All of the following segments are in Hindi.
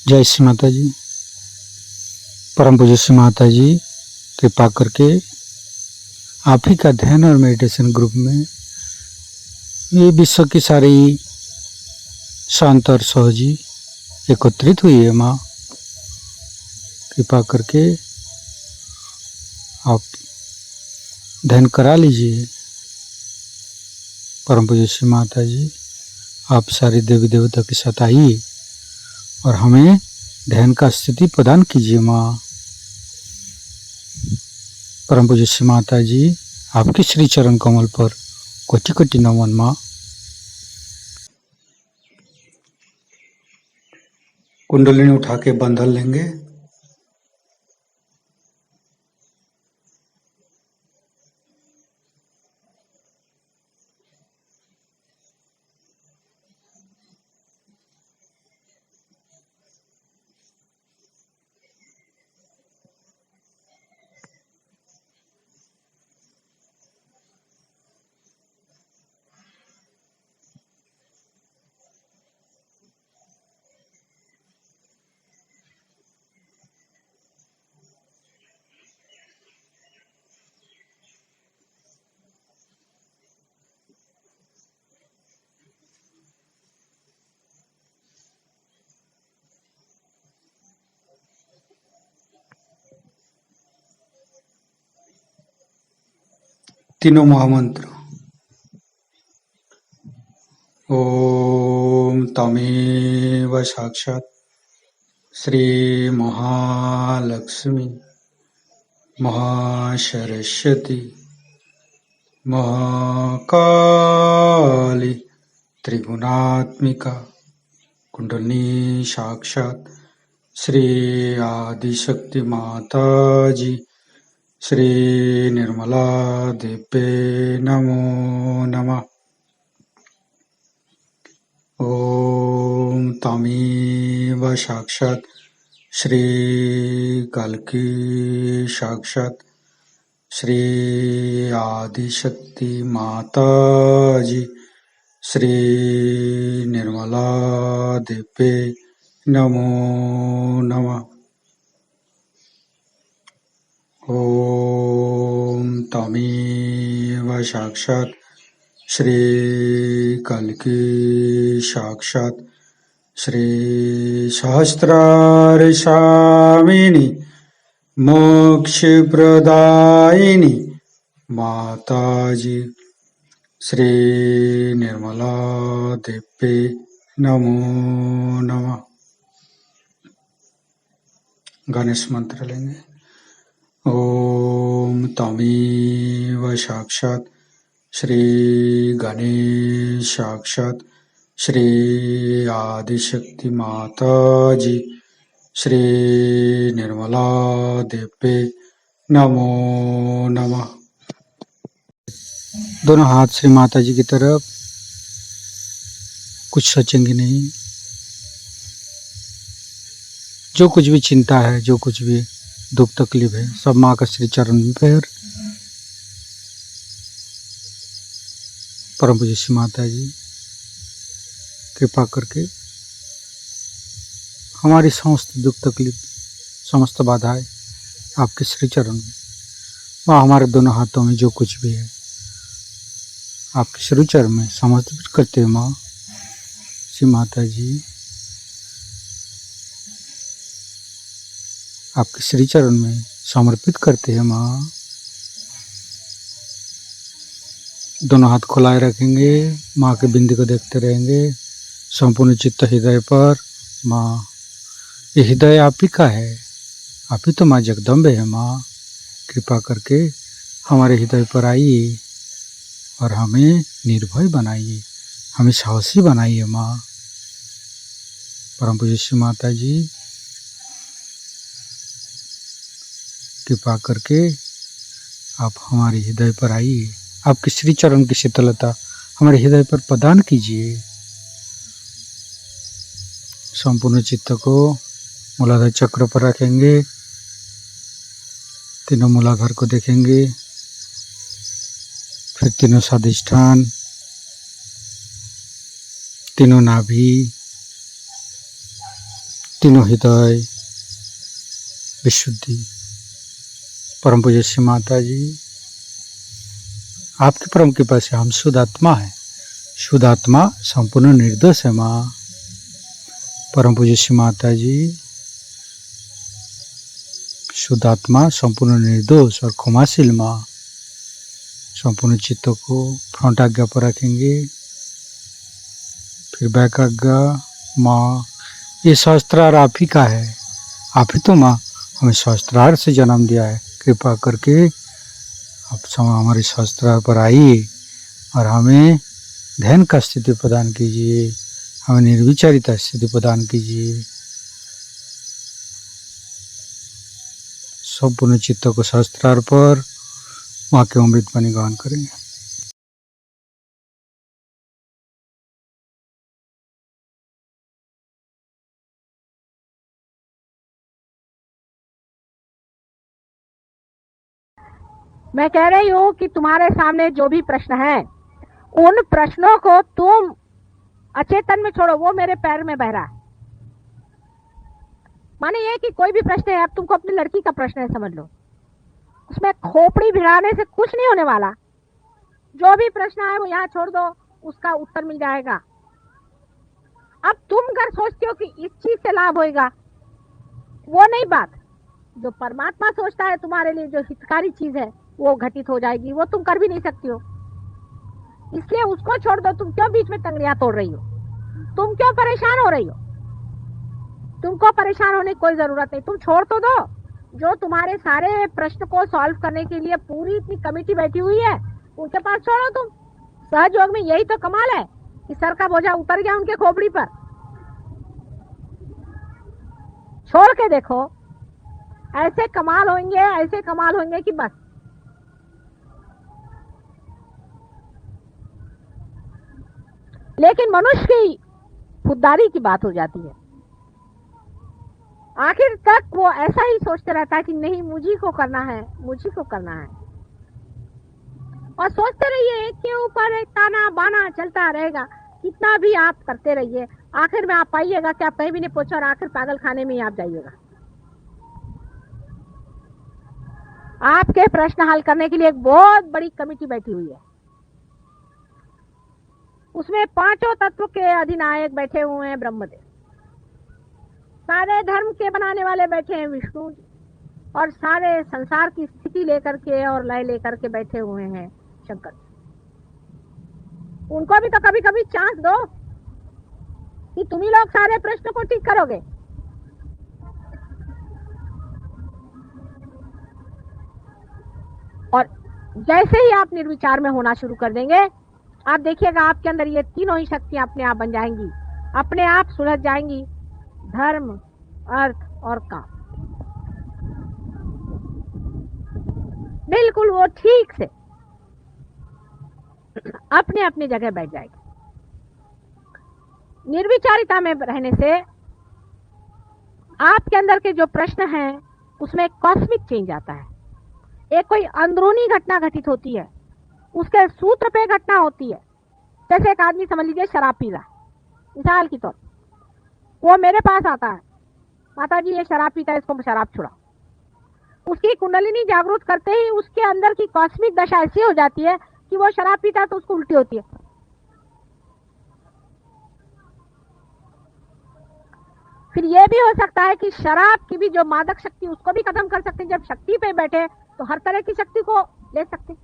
जय श्री माता जी। परम पूज्य श्री माता जी कृपा करके आप ही का ध्यान और मेडिटेशन ग्रुप में ये विश्व की सारी शांत और सहजी एकत्रित हुई है। माँ कृपा करके आप ध्यान करा लीजिए। परम पूज्य श्री माता जी आप सारी देवी देवता के साथ आइए और हमें ध्यान का स्थिति प्रदान कीजिए। माँ परम पूज्य श्री माता जी आपके श्री चरण कमल पर कोटि कोटि नमन। माँ कुंडलिनी उठा के बंधन लेंगे। तीनों महामंत्र। ओम तमेव साक्षात् श्री महालक्ष्मी महासरस्वती महाकाली त्रिगुणात्मिका कुंडलिनी साक्षात् श्री आदिशक्ति माता जी श्री निर्मला देव्ये नमो नमः। ओम तमेव साक्षात् श्री कल्की साक्षात् श्री आदिशक्ति माता जी श्री निर्मला देव्ये नमो नमः। ओम तमेव साक्षात् श्री कल्की साक्षात् श्री सहस्रार स्वामिनी मोक्ष प्रदायिनी माता जी श्री निर्मला देव्ये नमो नमः। गणेश मंत्र लेंगे। ओम तमेव साक्षात् श्री गणेश साक्षात् श्री आदिशक्ति माता जी श्री निर्मला देव्ये नमो नमः। दोनों हाथ श्री माता जी की तरफ, कुछ सोचेंगे नहीं। जो कुछ भी चिंता है, जो कुछ भी दुख तकलीफ है, सब माँ का श्री चरण में पैर। परम पूज्य श्री माता जी कृपा करके हमारी समस्त दुख तकलीफ, समस्त बाधाएं आपके श्री चरण में। वह हमारे दोनों हाथों में जो कुछ भी है आपके श्री चरण में समर्पित करते हैं। माँ श्री माता जी आपके श्री चरण में समर्पित करते हैं। माँ दोनों हाथ खुलाए रखेंगे, माँ के बिंदी को देखते रहेंगे संपूर्ण चित्त हृदय पर। माँ ये हृदय आप ही का है, आप ही तो माँ जगदम्बे है। माँ कृपा करके हमारे हृदय पर आइए और हमें निर्भय बनाइए, हमें साहसी बनाइए। माँ परम पूज्य श्री माता जी कृपा करके आप हमारे हृदय पर आइए, आपके श्री चरण की शीतलता हमारे हृदय पर प्रदान कीजिए। संपूर्ण चित्त को मूलाधार चक्र पर रखेंगे, तीनों मूलाधार को देखेंगे, फिर तीनों स्वादिष्ठान, तीनों नाभि, तीनों हृदय विशुद्धि। परम पूज्य श्री माता जी, आपके परम कृपा से हम शुद्ध आत्मा है, शुद्ध आत्मा संपूर्ण निर्दोष है माँ। परम पूज्य श्री माता जी, शुद्ध आत्मा संपूर्ण निर्दोष और क्षमाशील माँ। संपूर्ण चित्तों को फ्रंट आज्ञा पर रखेंगे, फिर बैक आज्ञा। माँ, ये सहस्त्रार आप ही का है, आप ही तो माँ हमें सहस्त्रार से जन्म दिया है। कृपा करके आप हमारे सहस्त्रार पर आइए और हमें ध्यान का स्थिति प्रदान कीजिए, हमें निर्विचारिता स्थिति प्रदान कीजिए। संपूर्ण चित्तों को सहस्त्रार पर वहाँ के अमृत पानी गान करेंगे। मैं कह रही हूँ कि तुम्हारे सामने जो भी प्रश्न है, उन प्रश्नों को तुम अचेतन में छोड़ो, वो मेरे पैर में बह रहा है। माने ये कि कोई भी प्रश्न है, अब तुमको अपनी लड़की का प्रश्न है समझ लो, उसमें खोपड़ी भिड़ाने से कुछ नहीं होने वाला। जो भी प्रश्न है वो यहाँ छोड़ दो, उसका उत्तर मिल जाएगा। अब तुम अगर सोचते हो कि इस चीज से लाभ होगा, वो नहीं बात। जो परमात्मा सोचता है तुम्हारे लिए जो हितकारी चीज है वो घटित हो जाएगी, वो तुम कर भी नहीं सकती हो। इसलिए उसको छोड़ दो। तुम क्यों बीच में तंगड़ियां तोड़ रही हो? तुम क्यों परेशान हो रही हो? तुमको परेशान होने की कोई जरूरत नहीं, तुम छोड़ तो दो। जो तुम्हारे सारे प्रश्न को सॉल्व करने के लिए पूरी इतनी कमेटी बैठी हुई है, उनके पास छोड़ो तुम। सहयोग में यही तो कमाल है कि सर का बोझा उतर गया उनके खोपड़ी पर। छोड़ के देखो, ऐसे कमाल होंगे, ऐसे कमाल होंगे कि बस। लेकिन मनुष्य की खुददारी की बात हो जाती है। आखिर तक वो ऐसा ही सोचते रहता है कि नहीं, मुझी को करना है, मुझी को करना है। और सोचते रहिए, एक के ऊपर एक ताना बाना चलता रहेगा। कितना भी आप करते रहिए, आखिर में आप पाइएगा कि आप कहीं भी नहीं पहुंचे और आखिर पागल खाने में ही आप जाइएगा। आपके प्रश्न हल करने के लिए एक बहुत बड़ी कमेटी बैठी हुई है। उसमें पांचों तत्व के अधिनायक बैठे हुए हैं ब्रह्मदेव, सारे धर्म के बनाने वाले बैठे हैं विष्णु जी, और सारे संसार की स्थिति लेकर के और लय लेकर के बैठे हुए हैं शंकर जी। उनको भी तो कभी कभी चांस दो कि तुम ही लोग सारे प्रश्न को ठीक करोगे। और जैसे ही आप निर्विचार में होना शुरू कर देंगे, आप देखिएगा आपके अंदर ये तीनों ही शक्तियां अपने आप बन जाएंगी, अपने आप सुलझ जाएंगी। धर्म, अर्थ और काम, बिल्कुल वो ठीक से अपने अपने जगह बैठ जाएगी। निर्विचारिता में रहने से आपके अंदर के जो प्रश्न हैं उसमें कॉस्मिक चेंज आता है। एक कोई अंदरूनी घटना घटित होती है, उसके सूत्र पे घटना होती है। जैसे एक आदमी समझ लीजिए शराब पी रहा है, मिसाल की तौर, वो मेरे पास आता है, माता जी ये शराब पीता है, इसको शराब छुड़ा। उसकी कुंडलिनी जागृत करते ही उसके अंदर की कॉस्मिक दशा ऐसी हो जाती है कि वो शराब पीता है तो उसको उल्टी होती है। फिर यह भी हो सकता है कि शराब की भी जो मादक शक्ति, उसको भी खत्म कर सकते हैं। जब शक्ति पे बैठे तो हर तरह की शक्ति को ले सकते हैं,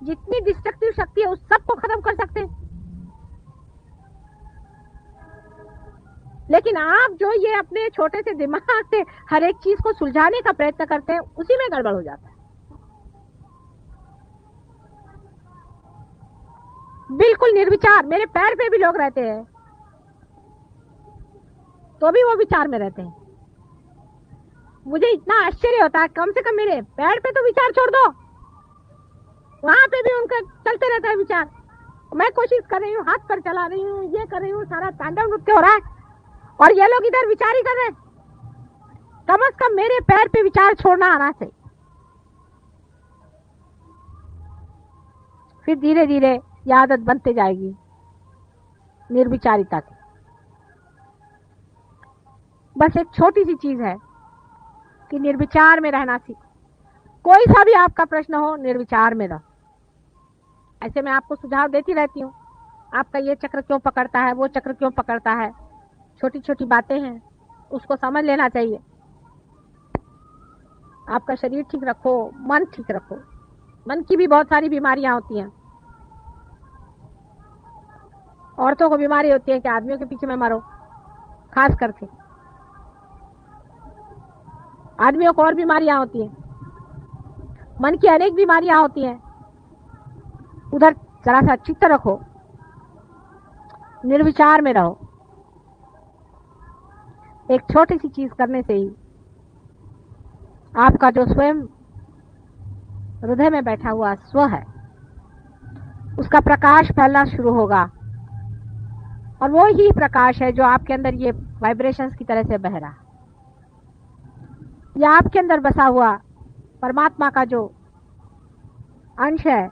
जितनी डिस्ट्रक्टिव शक्ति है उस सबको खत्म कर सकते हैं। लेकिन आप जो ये अपने छोटे से दिमाग से हर एक चीज को सुलझाने का प्रयत्न करते हैं, उसी में गड़बड़ हो जाता है। बिल्कुल निर्विचार, मेरे पैर पे भी लोग रहते हैं तो भी वो विचार में रहते हैं। मुझे इतना आश्चर्य होता है, कम से कम मेरे पैर पे तो विचार छोड़ दो, वहां पे भी उनका चलते रहता है विचार। मैं कोशिश कर रही हूँ, हाथ पर चला रही हूँ, ये कर रही हूँ, सारा तांडव नृत्य हो रहा है और ये लोग इधर विचार ही कर रहे हैं। कम से कम मेरे पैर पे विचार छोड़ना आना चाहिए। फिर धीरे धीरे ये आदत बनते जाएगी निर्विचारिता की। बस एक छोटी सी चीज है कि निर्विचार में रहना सीखो। कोई सा भी आपका प्रश्न हो, निर्विचार में रहो। ऐसे मैं आपको सुझाव देती रहती हूँ, आपका ये चक्र क्यों पकड़ता है, वो चक्र क्यों पकड़ता है, छोटी छोटी बातें हैं, उसको समझ लेना चाहिए। आपका शरीर ठीक रखो, मन ठीक रखो। मन की भी बहुत सारी बीमारियां होती हैं। औरतों को बीमारी होती है कि आदमियों के पीछे में मरो, खास करके आदमियों को और बीमारियां होती हैं। मन की अनेक बीमारियां होती हैं। उधर जरा सा चित्त रखो, निर्विचार में रहो। एक छोटी सी चीज करने से ही आपका जो स्वयं हृदय में बैठा हुआ स्व है, उसका प्रकाश फैलना शुरू होगा। और वो ही प्रकाश है जो आपके अंदर ये वाइब्रेशंस की तरह से बह रहा है। यह आपके अंदर बसा हुआ परमात्मा का जो अंश है,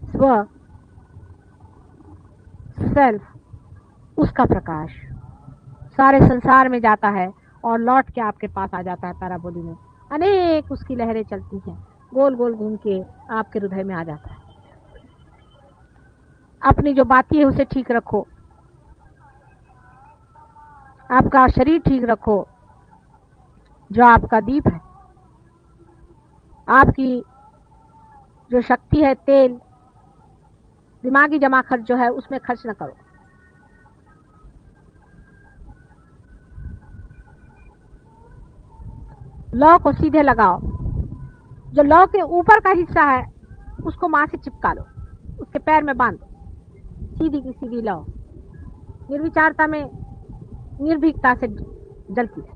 स्व, सेल्फ, उसका प्रकाश सारे संसार में जाता है और लौट के आपके पास आ जाता है। पैराबोली में अनेक उसकी लहरें चलती हैं, गोल गोल घूम के आपके हृदय में आ जाता है। अपनी जो बातें है उसे ठीक रखो, आपका शरीर ठीक रखो, जो आपका दीप है, आपकी जो शक्ति है, तेल, दिमागी जमा खर्च जो है उसमें खर्च न करो। लौ को सीधे लगाओ। जो लौ के ऊपर का हिस्सा है उसको मां से चिपका लो, उसके पैर में बांध दो, सीधी की सीधी लौ निर्विचारता में निर्भीकता से जलती है।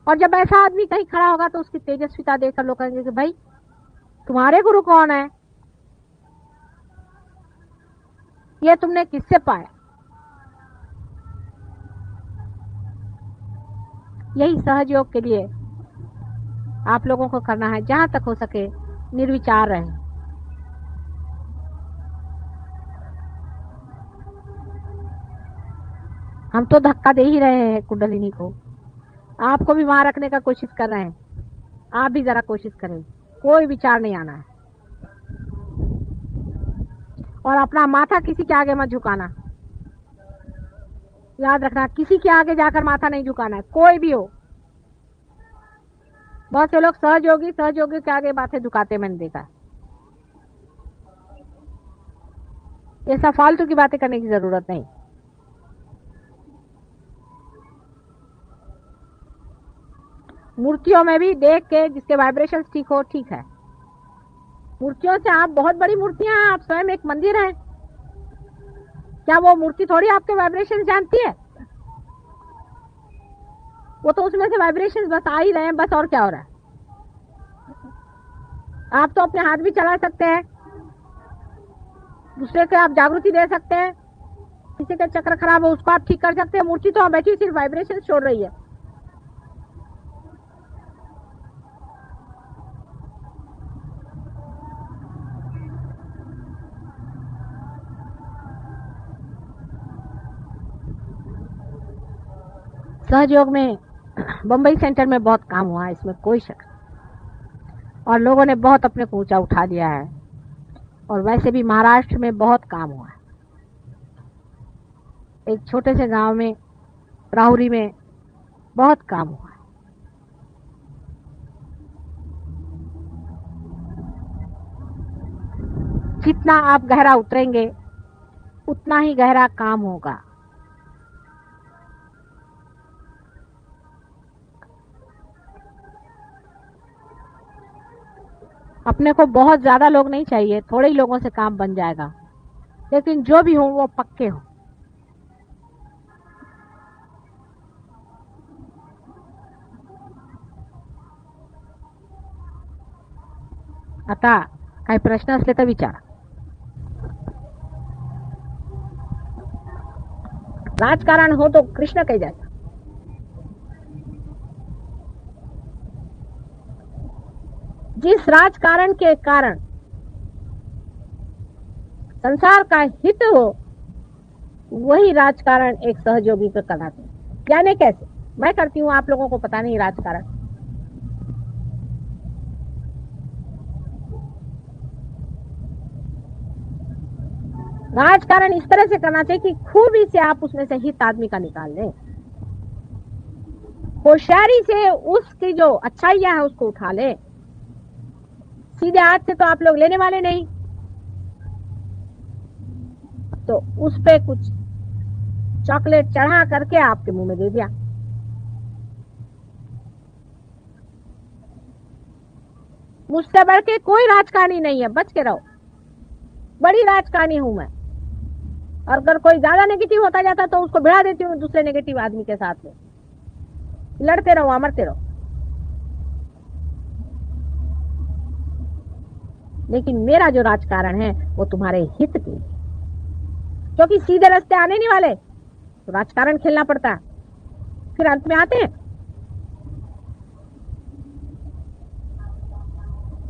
और जब ऐसा आदमी कहीं खड़ा होगा तो उसकी तेजस्विता देखकर लोग कहेंगे कि भाई तुम्हारे गुरु कौन है, ये तुमने किससे पाया। यही सहज योग के लिए आप लोगों को करना है। जहां तक हो सके निर्विचार रहें। हम तो धक्का दे ही रहे हैं कुंडलिनी को, आपको भी वहां रखने का कोशिश कर रहे हैं। आप भी जरा कोशिश करें, कोई विचार नहीं आना है। और अपना माथा किसी के आगे मत झुकाना, याद रखना, किसी के आगे जाकर माथा नहीं झुकाना है, कोई भी हो। बहुत से लोग सहयोगी के आगे माथे झुकाते मैंने देखा है। ये सब फालतू की बातें करने की जरूरत नहीं। मूर्तियों में भी देख के जिसके वाइब्रेशन ठीक हो, ठीक है। मूर्तियों से आप बहुत बड़ी मूर्तियां हैं, आप स्वयं एक मंदिर है, क्या वो मूर्ति थोड़ी आपके वाइब्रेशन जानती है? वो तो उसमें से वाइब्रेशन बस आ ही रहे हैं, बस। और क्या हो रहा है? आप तो अपने हाथ भी चला सकते हैं, दूसरे को आप जागृति दे सकते हैं, किसी का चक्र खराब हो उसको आप ठीक कर सकते हैं। मूर्ति तो बैठी सिर्फ वाइब्रेशन छोड़ रही है। सहयोग में बंबई सेंटर में बहुत काम हुआ है, इसमें कोई शक नहीं। और लोगों ने बहुत अपने को ऊंचा उठा दिया है। और वैसे भी महाराष्ट्र में बहुत काम हुआ है। एक छोटे से गांव में, राहुरी में बहुत काम हुआ है। जितना आप गहरा उतरेंगे उतना ही गहरा काम होगा। अपने को बहुत ज्यादा लोग नहीं चाहिए, थोड़े ही लोगों से काम बन जाएगा, लेकिन जो भी हो वो पक्के हो। आता काही प्रश्न असले तर विचारा। राजकारण हो तो कृष्ण के जैसा। जिस राजकारण के कारण संसार का हित हो, वही राजकारण एक सहयोगी पे कराते हैं। यानी कैसे? मैं करती हूँ, आप लोगों को पता नहीं राजकारण। राजकारण इस तरह से करना चाहिए कि खूबी से आप उसमें से हित आदमी का निकाल लें, होशियारी से उसकी जो अच्छाइयां है उसको उठा ले। सीधे हाथ से तो आप लोग लेने वाले नहीं, तो उस पे कुछ चॉकलेट चढ़ा करके आपके मुंह में दे दिया। मुझसे बढ़ के कोई राजकारणी नहीं है, बच के रहो। बड़ी राजकारणी हूं मैं, और अगर कोई ज्यादा नेगेटिव होता जाता तो उसको भिड़ा देती हूँ दूसरे नेगेटिव आदमी के साथ में। लड़ते रहो, अमरते रहो, लेकिन मेरा जो राजकारण है वो तुम्हारे हित के लिए, क्योंकि सीधे रास्ते आने नहीं वाले, तो राजकारण खेलना पड़ता है, फिर अंत में आते हैं।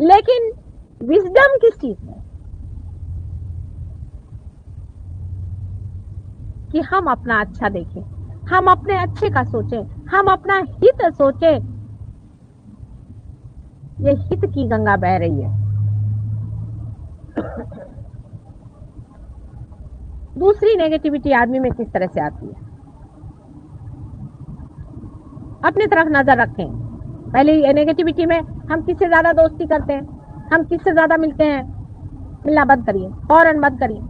लेकिन विजडम किस चीज में? कि हम अपना अच्छा देखें, हम अपने अच्छे का सोचें, हम अपना हित सोचें। ये हित की गंगा बह रही है। दूसरी नेगेटिविटी आदमी में किस तरह से आती है? अपनी तरफ नजर रखें। पहले नेगेटिविटी में हम किससे ज्यादा दोस्ती करते हैं, हम किससे ज्यादा मिलते हैं। मिलना बंद करिए, फौरन बंद करिए।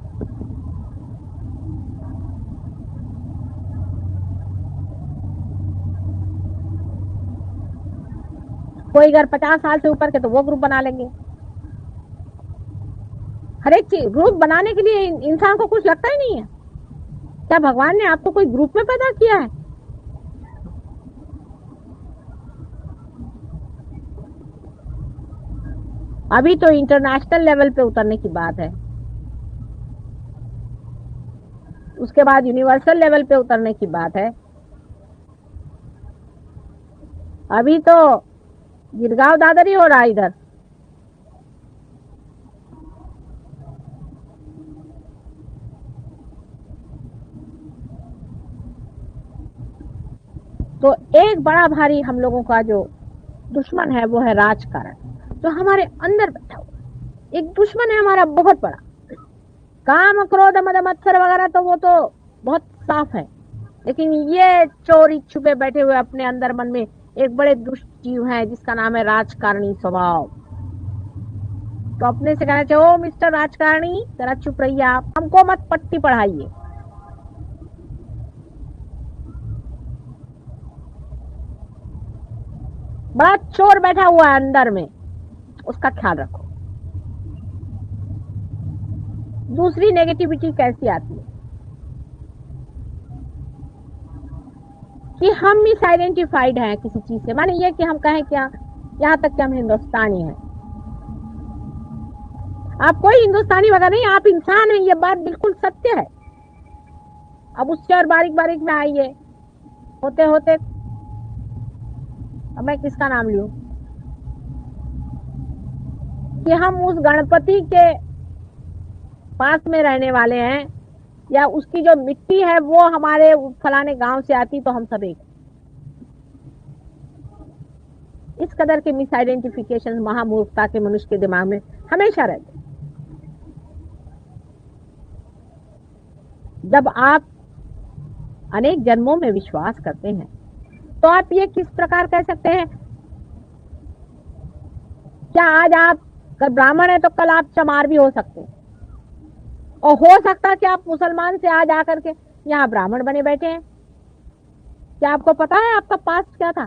कोई अगर 50 साल से ऊपर के तो वो ग्रुप बना लेंगे। हर एक चीज ग्रुप बनाने के लिए इंसान को कुछ लगता ही नहीं है। क्या भगवान ने आपको कोई ग्रुप में पैदा किया है? अभी तो इंटरनेशनल लेवल पे उतरने की बात है, उसके बाद यूनिवर्सल लेवल पे उतरने की बात है। अभी तो गिरगांव दादर ही हो रहा है इधर। तो एक बड़ा भारी हम लोगों का जो दुश्मन है वो है राजकारण, जो हमारे अंदर बैठा हुआ एक दुश्मन है हमारा बहुत बड़ा। काम क्रोध मद मत्सर वगैरह तो वो तो बहुत साफ है, लेकिन ये चोरी छुपे बैठे हुए अपने अंदर मन में एक बड़े दुष्ट जीव है जिसका नाम है राजकारणी स्वभाव। तो अपने से कहना चाहिए, ओ मिस्टर राजकारणी जरा चुप रहिए, आप हमको मत पट्टी पढ़ाइए। बड़ा चोर बैठा हुआ है अंदर में, उसका ख्याल रखो। दूसरी नेगेटिविटी कैसी आती है कि हम मिस आइडेंटिफाइड हैं किसी चीज से। माने ये कि हम कहें क्या, यहाँ तक कि हम हिंदुस्तानी हैं। आप कोई हिंदुस्तानी वगैरह नहीं, आप इंसान हैं, ये बात बिल्कुल सत्य है। अब उससे और बारीक बारीक में आइए, होते होते अब मैं किसका नाम लूं कि हम उस गणपति के पास में रहने वाले हैं, या उसकी जो मिट्टी है वो हमारे फलाने गांव से आती, तो हम सब एक। इस कदर के मिस आइडेंटिफिकेशन महामूर्खता के मनुष्य के दिमाग में हमेशा रहते। जब आप अनेक जन्मों में विश्वास करते हैं तो आप ये किस प्रकार कह सकते हैं, क्या आज आप अगर ब्राह्मण है तो कल आप चमार भी हो सकते हैं, और हो सकता है कि आप मुसलमान से आज आकर के यहाँ ब्राह्मण बने बैठे हैं। क्या आपको पता है आपका पास्ट क्या था?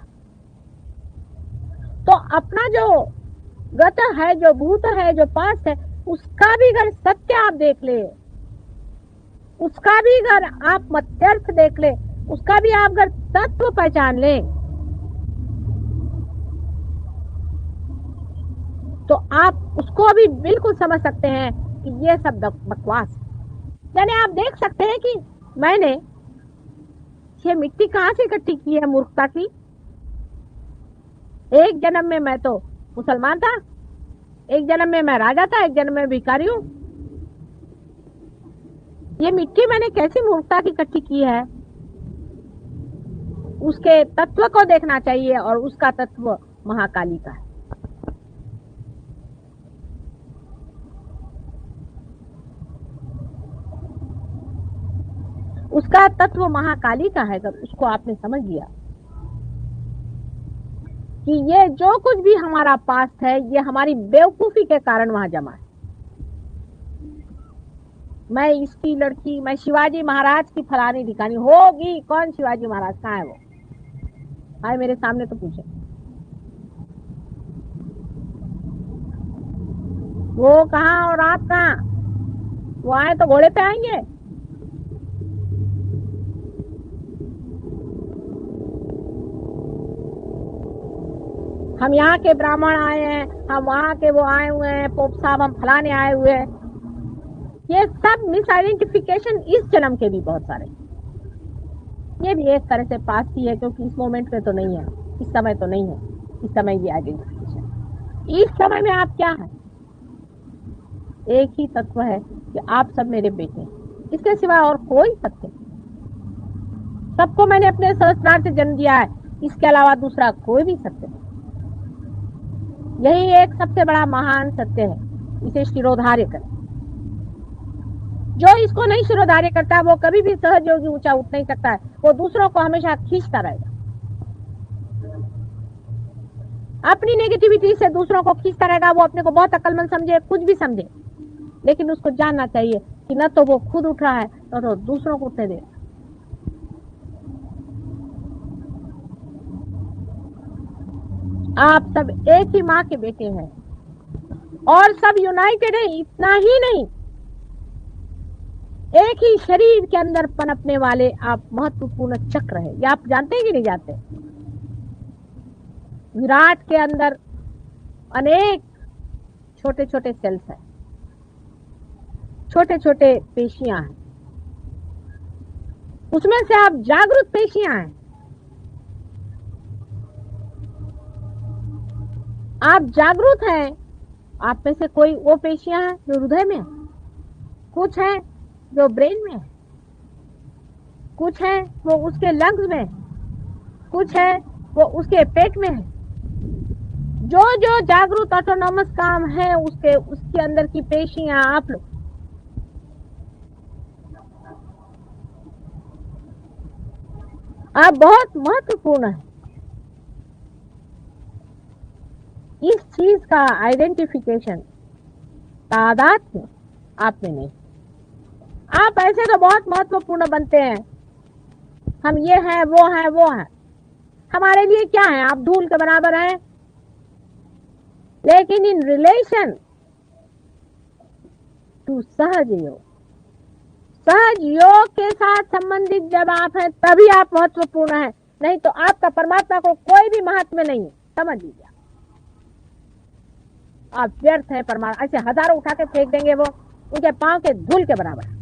तो अपना जो गत है, जो भूत है, जो पास्ट है, उसका भी अगर सत्य आप देख ले, उसका भी अगर आप मत्यर्थ देख ले, उसका भी आप अगर तत्व पहचान ले, तो आप उसको भी बिल्कुल समझ सकते हैं कि ये सब बकवास। यानी आप देख सकते हैं कि मैंने ये मिट्टी कहां से इकट्ठी की है मूर्खता की। एक जन्म में मैं तो मुसलमान था, एक जन्म में मैं राजा था, एक जन्म में भिखारी हूं। ये मिट्टी मैंने कैसी मूर्खता की इकट्ठी की है, उसके तत्व को देखना चाहिए, और उसका तत्व महाकाली का है। उसका तत्व महाकाली का है। अगर उसको आपने समझ लिया कि ये जो कुछ भी हमारा पास्ट है, ये हमारी बेवकूफी के कारण वहां जमा है। मैं इसकी लड़की, मैं शिवाजी महाराज की फलानी ढिकानी होगी। कौन शिवाजी महाराज? कहाँ है वो? आए मेरे सामने तो पूछे, वो कहाँ और आप कहाँ? वो आए तो घोड़े पे आएंगे? हम यहाँ के ब्राह्मण आए हैं, हम वहां के वो आए हुए हैं, पोप साहब हम फलाने आए हुए हैं। ये सब मिस आइडेंटिफिकेशन इस जन्म के भी बहुत सारे, ये भी एक तरह से पास ही है, क्योंकि इस मोमेंट में तो नहीं है, इस समय तो नहीं है। इस समय ये आइडेंटिफिकेशन, इस समय में आप क्या है? एक ही तत्व है कि आप सब मेरे बेटे हैं। इसके सिवा और कोई सत्य नहीं। सबको मैंने अपने सहस्त्रार से जन्म दिया है, इसके अलावा दूसरा कोई भी सत्य नहीं। यही एक सबसे बड़ा महान सत्य है, इसे शिरोधार्य करें। जो इसको नहीं शिरोधार्य करता, वो कभी भी सहज योगी ऊंचा उठ नहीं सकता है। वो दूसरों को हमेशा खींचता रहेगा, अपनी नेगेटिविटी से दूसरों को खींचता रहेगा। वो अपने को बहुत अक्लमंद समझे, कुछ भी समझे, लेकिन उसको जानना चाहिए कि न तो वो खुद उठ रहा है, न तो दूसरों को उठने दे। आप सब एक ही माँ के बेटे हैं और सब यूनाइटेड है। इतना ही नहीं, एक ही शरीर के अंदर पनपने वाले आप महत्वपूर्ण चक्र है। ये आप जानते हैं कि नहीं जानते? विराट के अंदर अनेक छोटे छोटे सेल्स हैं, छोटे छोटे पेशियां हैं, उसमें से आप जागृत पेशियां हैं। आप जागृत हैं। आप में से कोई वो पेशियां हैं जो हृदय में है, कुछ है जो ब्रेन में है, कुछ है वो उसके लंग्स में है, कुछ है वो उसके पेट में है। जो जो जागृत ऑटोनॉमस काम है उसके अंदर की पेशियां आप लोग, आप बहुत महत्वपूर्ण है। इस चीज का आइडेंटिफिकेशन तादाद में आप में नहीं। आप ऐसे तो बहुत महत्वपूर्ण बनते हैं, हम ये हैं, वो हैं, वो हैं। हमारे लिए क्या है? आप धूल के बराबर हैं। लेकिन इन रिलेशन टू सहज योग, सहज योग के साथ संबंधित जब आप हैं, तभी आप महत्वपूर्ण हैं। नहीं तो आपका परमात्मा को कोई भी महत्व नहीं है, समझ लीजिए। आप व्यर्थ है। परमात्मा ऐसे हजारों उठा के फेंक देंगे, वो उनके पांव के धूल के बराबर है।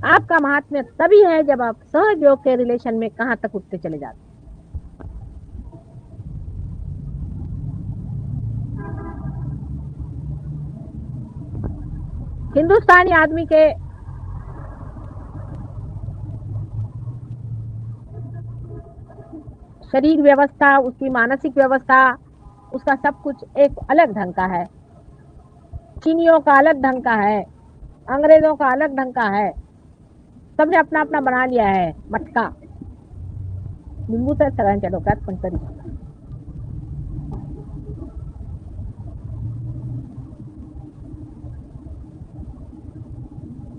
आपका महात्म्य तभी है जब आप सहज योग के रिलेशन में कहां तक उठते चले जाते। हिंदुस्तानी आदमी के शरीर व्यवस्था, उसकी मानसिक व्यवस्था, उसका सब कुछ एक अलग ढंग का है। चीनियों का अलग ढंग का है, अंग्रेजों का अलग ढंग का है। सबने अपना अपना बना लिया है मटका। लिंबू तर सगळ्यांच्या डोक्यात पण तरी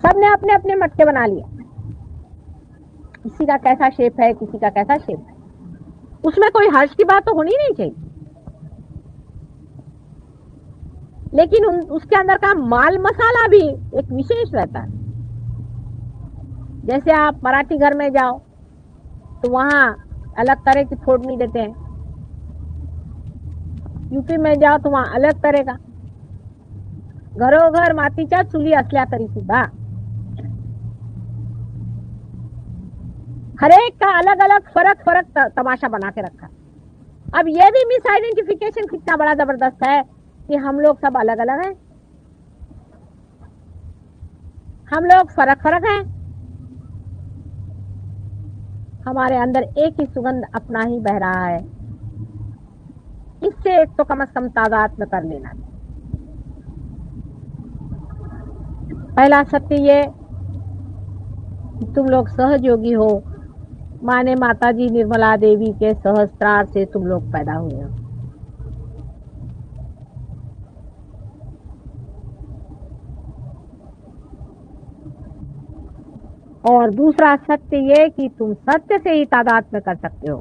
सबने अपने अपने मटके बना लिए। किसी का कैसा शेप है, किसी का कैसा शेप है। उसमें कोई हर्ष की बात तो होनी नहीं चाहिए, लेकिन उसके अंदर का माल मसाला भी एक विशेष रहता है। जैसे आप मराठी घर में जाओ तो वहां अलग तरह की फोड़नी देते हैं, यूपी में जाओ तो वहां अलग तरह का। घरोघर मातीच्या चुली असल्या तरी सुद्धा हरेक का अलग अलग फर्क तमाशा बना के रखा। अब ये भी मिस आइडेंटिफिकेशन कितना बड़ा जबरदस्त है कि हम लोग सब अलग अलग हैं। हम लोग फर्क फर्क हैं, हमारे अंदर एक ही सुगंध अपना ही बह रहा है। इससे एक तो कम से कम तादाद में कर लेना। पहला सत्य ये कि तुम लोग सहयोगी हो, माने माताजी निर्मला देवी के सहस्त्रार से तुम लोग पैदा हुए हो। और दूसरा सत्य ये कि तुम सत्य से ही तादाद में कर सकते हो,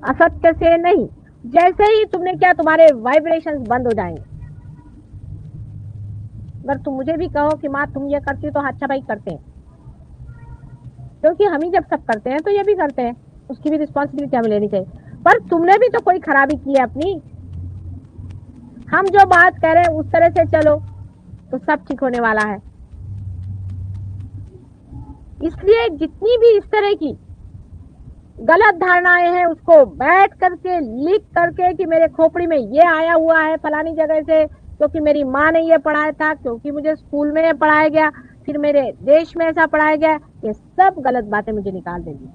असत्य से नहीं। जैसे ही तुमने क्या, तुम्हारे वाइब्रेशंस बंद हो जाएंगे। अगर तुम मुझे भी कहो कि माँ तुम ये करती हो, तो अच्छा भाई करते हैं, क्योंकि हम ही जब सब करते हैं तो ये भी करते हैं, उसकी भी रिस्पॉन्सिबिलिटी हमें लेनी चाहिए। पर तुमने भी तो कोई खराबी की है अपनी। हम जो बात कह रहे हैं उस तरह से चलो तो सब ठीक होने वाला है। इसलिए जितनी भी इस तरह की गलत धारणाएं हैं उसको बैठ करके लिख करके कि मेरे खोपड़ी में ये आया हुआ है फलानी जगह से, क्योंकि मेरी माँ ने ये पढ़ाया था, क्योंकि मुझे स्कूल में ये पढ़ाया गया, फिर मेरे देश में ऐसा पढ़ाया गया, ये सब गलत बातें मुझे निकाल देंगी।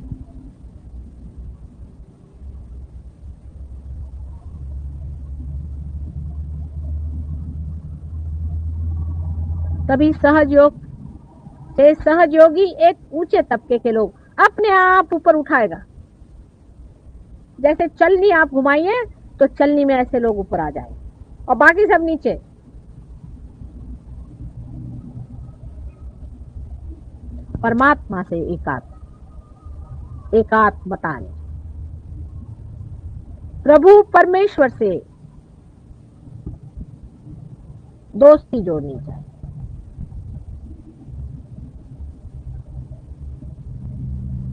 तभी सहयोग से सहयोगी एक ऊंचे तबके के लोग अपने आप ऊपर उठाएगा। जैसे चलनी आप घुमाइए तो चलनी में ऐसे लोग ऊपर आ जाए और बाकी सब नीचे। परमात्मा से एकात्म बताने, प्रभु परमेश्वर से दोस्ती जोड़नी चाहिए।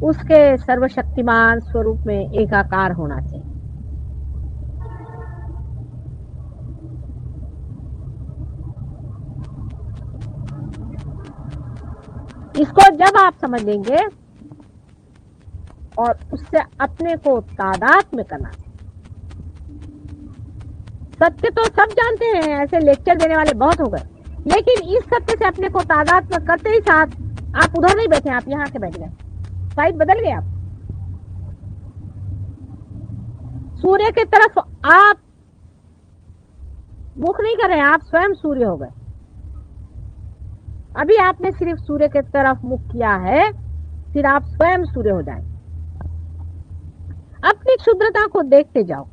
उसके सर्वशक्तिमान स्वरूप में एकाकार होना चाहिए। इसको जब आप समझ लेंगे और उससे अपने को तादाद में करना। सत्य तो सब जानते हैं, ऐसे लेक्चर देने वाले बहुत हो गए, लेकिन इस सत्य से अपने को तादाद में करते ही साथ आप उधर नहीं बैठे, आप यहाँ के बैठ गए, साइड बदल गए। आप सूर्य की तरफ आप मुख नहीं कर रहे, आप स्वयं सूर्य हो गए। अभी आपने सिर्फ सूर्य की तरफ मुख किया है, फिर आप स्वयं सूर्य हो जाएंगे। अपनी क्षुद्रता को देखते जाओ,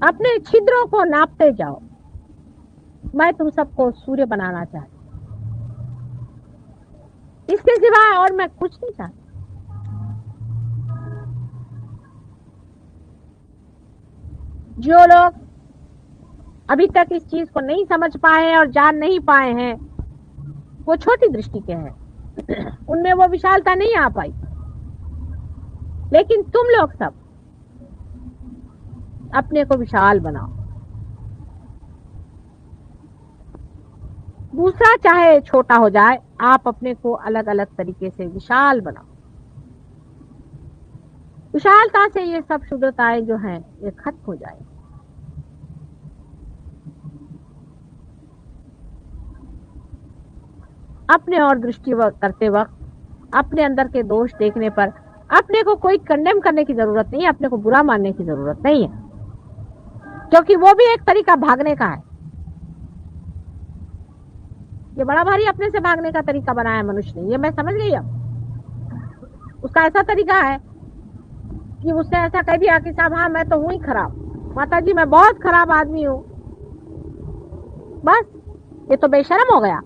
अपने छिद्रों को नापते जाओ। मैं तुम सबको सूर्य बनाना चाहती, इसके सिवाय और मैं कुछ नहीं चाहती। जो लोग अभी तक इस चीज को नहीं समझ पाए और जान नहीं पाए हैं, वो छोटी दृष्टि के हैं, उनमें वो विशालता नहीं आ पाई। लेकिन तुम लोग सब अपने को विशाल बनाओ। दूसरा चाहे छोटा हो जाए, आप अपने को अलग अलग तरीके से विशाल बनाओ। विशालता से ये सब शुद्धताएं जो हैं ये खत्म हो जाए। अपने और दृष्टि करते वक्त अपने अंदर के दोष देखने पर अपने को कोई कंडेम करने की जरूरत नहीं है, अपने को बुरा मानने की जरूरत नहीं है, क्योंकि वो भी एक तरीका भागने का है। ये बड़ा भारी अपने से भागने का तरीका बनाया मनुष्य ने, ये मैं समझ गई। अब उसका ऐसा तरीका है कि उसने ऐसा कह दिया कि साहब हाँ मैं तो हूं ही खराब, माता जी मैं बहुत खराब आदमी हूं, बस ये तो बेशर्म हो गया।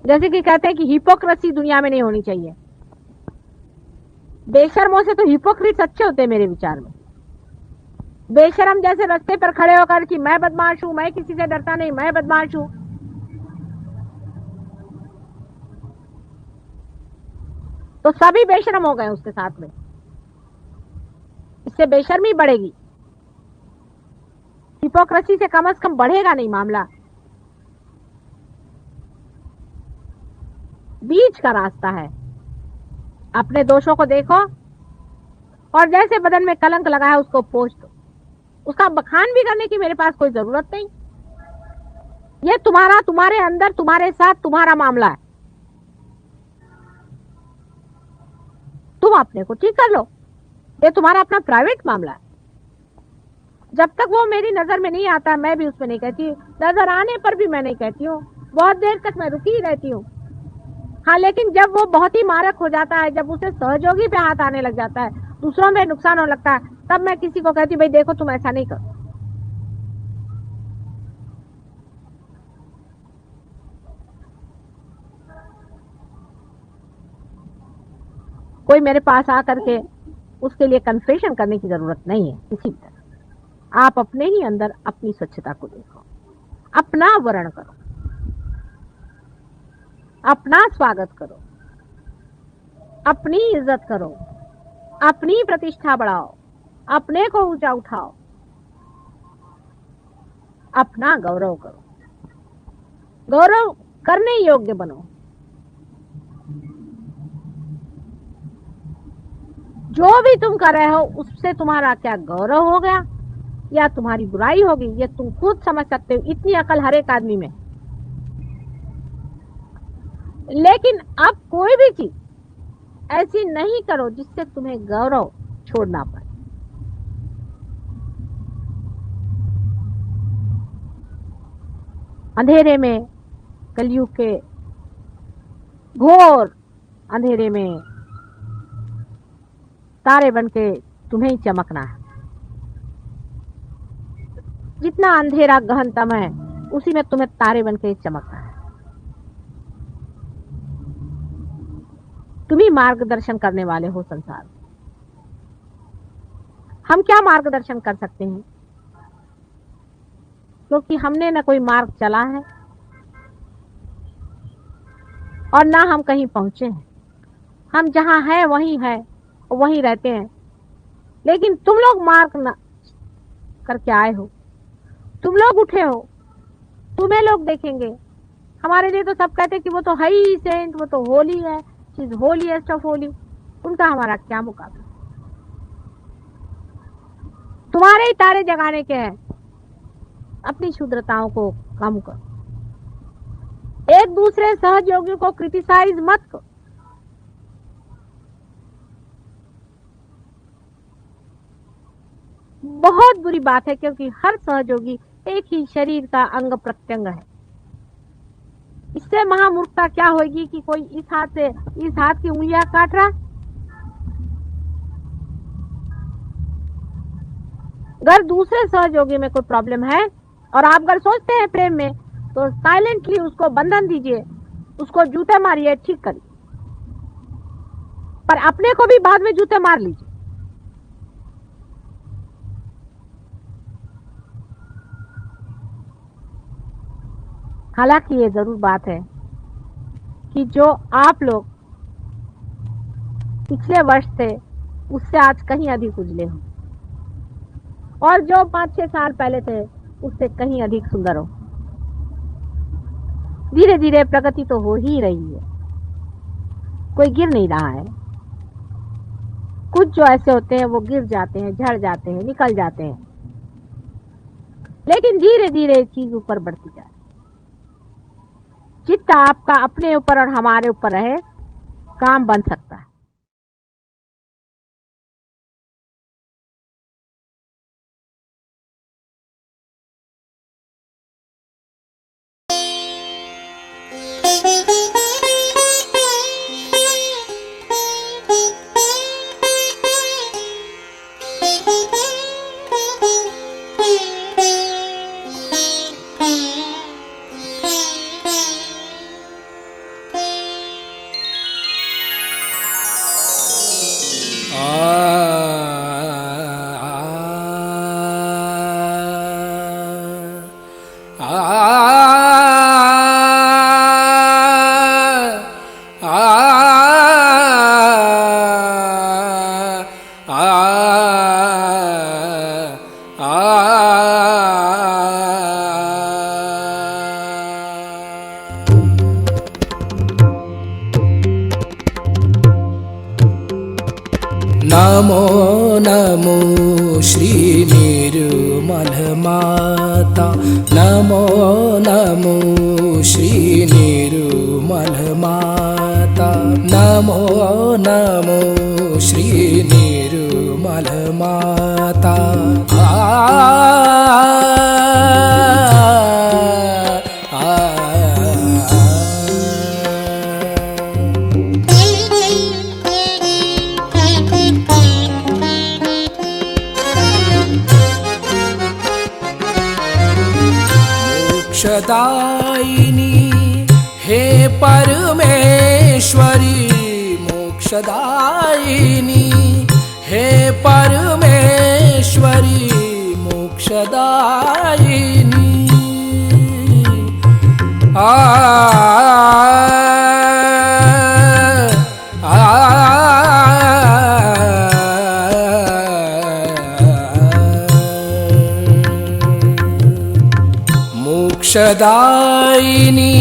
जैसे कि कहते हैं कि हिपोक्रेसी दुनिया में नहीं होनी चाहिए। बेशर्मों से तो हिपोक्रेट्स अच्छे होते हैं मेरे विचार में। बेशर्म जैसे रास्ते पर खड़े होकर कि मैं बदमाश हूं, मैं किसी से डरता नहीं, मैं बदमाश हूं, तो सभी बेशर्म हो गए उसके साथ में। इससे बेशर्मी बढ़ेगी, हिपोक्रेसी से कम बढ़ेगा नहीं मामला। बीच का रास्ता है। अपने दोषों को देखो और जैसे बदन में कलंक लगा है उसको पोंछ दो, उसका बखान भी करने की मेरे पास कोई जरूरत नहीं। ये तुम्हारा, तुम्हारे अंदर, तुम्हारे साथ तुम्हारा मामला है। तुम अपने को ठीक कर लो, ये तुम्हारा अपना प्राइवेट मामला है। जब तक वो मेरी नजर में नहीं आता मैं भी उसमें नहीं कहती, नजर आने पर भी मैं नहीं कहती हूँ, बहुत देर तक मैं रुकी ही रहती हूँ। हाँ, लेकिन जब वो बहुत ही मारक हो जाता है, जब उसे सहयोगी पे हाथ आने लग जाता है, दूसरों में नुकसान होने लगता है, तब मैं किसी को कहती भाई देखो तुम ऐसा नहीं करो। कोई मेरे पास आकर के उसके लिए कन्फेशन करने की जरूरत नहीं है। इसी तरह आप अपने ही अंदर अपनी स्वच्छता को देखो, अपना वर्ण करो, अपना स्वागत करो, अपनी इज्जत करो, अपनी प्रतिष्ठा बढ़ाओ, अपने को ऊंचा उठाओ, अपना गौरव करो, गौरव करने योग्य बनो। जो भी तुम कर रहे हो उससे तुम्हारा क्या गौरव हो गया या तुम्हारी बुराई होगी, ये तुम खुद समझ सकते हो। इतनी अकल हर एक आदमी में। लेकिन अब कोई भी चीज ऐसी नहीं करो जिससे तुम्हें गौरव छोड़ना पड़े। अंधेरे में, कलयुग के घोर अंधेरे में तारे बनके तुम्हें ही चमकना है। जितना अंधेरा गहनतम है उसी में तुम्हें तारे बनके चमकना है। तुम ही मार्गदर्शन करने वाले हो संसार में। हम क्या मार्गदर्शन कर सकते हैं, क्योंकि हमने न कोई मार्ग चला है और ना हम कहीं पहुंचे हैं। हम जहां हैं वहीं है, वहीं रहते हैं। लेकिन तुम लोग मार्ग न करके आए हो, तुम लोग उठे हो, तुम्हें लोग देखेंगे। हमारे लिए तो सब कहते हैं कि वो तो है ही सेंट, वो तो होली है, चीज होलीएस्ट ऑफ होली। उनका हमारा क्या मुकाबला। तुम्हारे ही तारे जगाने के हैं। अपनी क्षुद्रताओं को कम करो, एक दूसरे सहयोगियों को क्रिटिसाइज मत करो। बहुत बुरी बात है, क्योंकि हर सहयोगी एक ही शरीर का अंग प्रत्यंग है। इससे महामूर्खता क्या होगी कि कोई इस हाथ से इस हाथ की उंगलियां काट रहा। अगर दूसरे सहयोगी में कोई प्रॉब्लम है और आप अगर सोचते हैं प्रेम में, तो साइलेंटली उसको बंधन दीजिए, उसको जूते मारिए, ठीक करिए, पर अपने को भी बाद में जूते मार लीजिए। हालांकि ये जरूर बात है कि जो आप लोग पिछले वर्ष थे उससे आज कहीं अधिक उजले हो, और जो 5-6 साल पहले थे उससे कहीं अधिक सुंदर हो। धीरे धीरे प्रगति तो हो ही रही है, कोई गिर नहीं रहा है। कुछ जो ऐसे होते हैं वो गिर जाते हैं, झड़ जाते हैं, निकल जाते हैं, लेकिन धीरे धीरे चीज ऊपर बढ़ती जाए। चित्त आपका अपने ऊपर और हमारे ऊपर रहे, काम बन सकता है। नमो नमो श्री निर्मल माता, नमो नमो श्री निर्मल माता, नमो नमो श्री निर्मल माता। मोक्षदायिनी हे परमेश्वरी, मोक्षदायिनी हे परमेश्वरी, मोक्षदायिनी। मोक्षदायिनी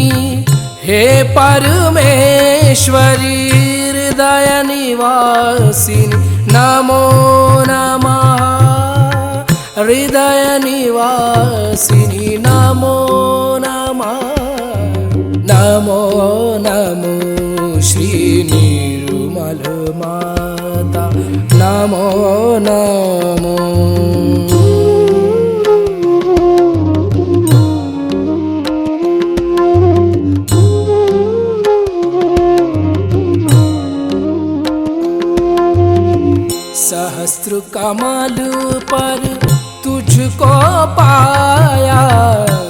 हे परमेश्वरी, हृदय निवासिनी नमो नमः, हृदय निवासिनी नमो नमः, नमो नमो श्री निर्मल माता, नमो नमो। सहस्त्र कमल पर तुझको पाया,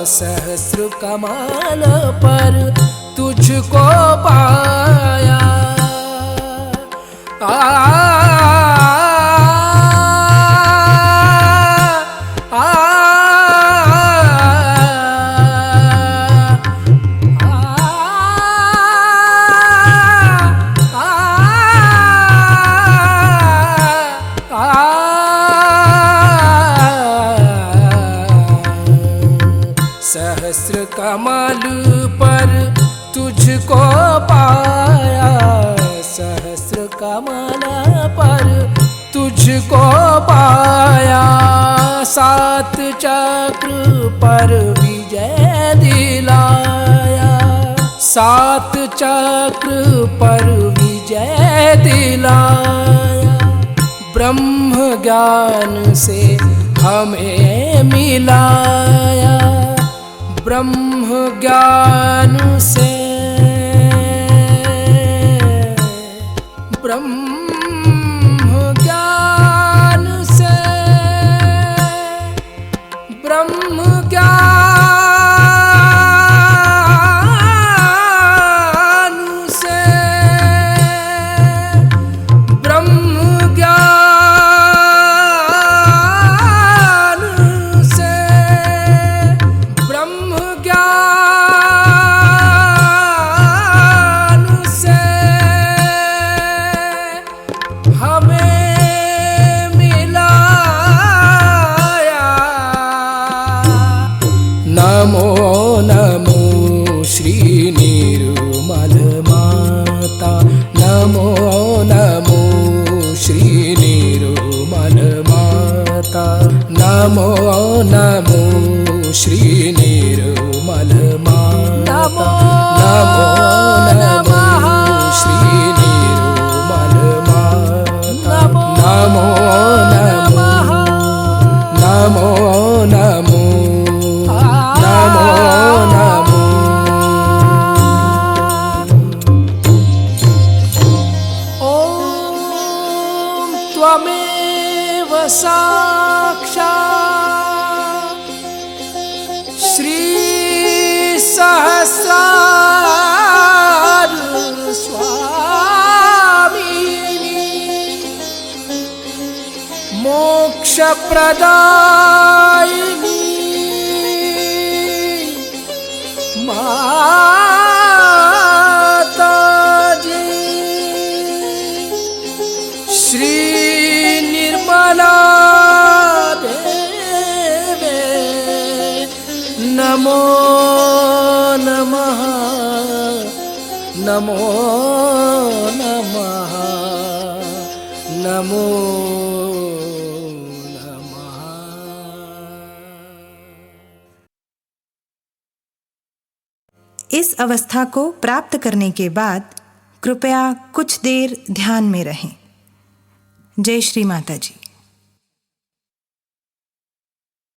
सहस्त्र कमल पर तुझको पाया। सहस्र कमल पर तुझको पाया, सहस्र कमल पर तुझको पाया। सात चक्र पर विजय दिलाया, सात चक्र पर विजय दिलाया। ब्रह्म ज्ञान से हमें मिलाया, ब्रह्म ज्ञान से, ब्रह्म ज्ञान से, ब्रह्म ज्ञान से, ब्रह्म ज्ञान से, ब्रह्म ज्ञान से हमें मिलाया। नमो नमो श्री निर्मल माता, नमो नमो श्री निर्मल माता, नमो नमो श्री निर्मल माता, नमो नमो श्री निर्मल माता, नमो नमः, नमो नमो, नमो नमो। ॐ त्वमेव साक्षात् श्री सहस्रार स्वामिनी, मोक्ष प्रदायिनी माताजी, श्री निर्मला देवे नमो नमः, नमो नमः, नमो इस अवस्था को प्राप्त करने के बाद कृपया कुछ देर ध्यान में रहें। जय श्री माता जी।